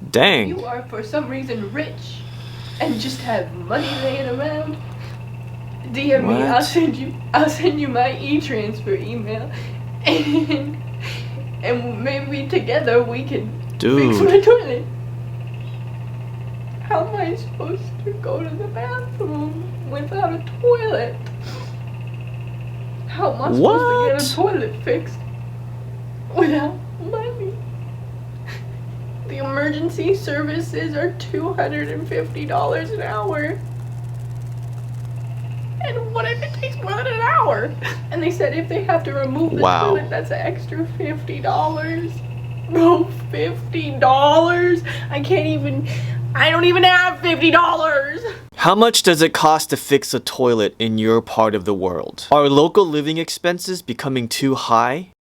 Dang. You are for some reason rich and just have money laying around. DM me, I'll send you my e-transfer email, and maybe together we can fix my toilet. How am I supposed to go to the bathroom without a toilet? How am I supposed to get a toilet fixed without money? The emergency services are $250 an hour. And what if it takes more than an hour? And they said if they have to remove the toilet, that's an extra $50. Bro, $50? I don't even have $50. How much does it cost to fix a toilet in your part of the world? Are local living expenses becoming too high?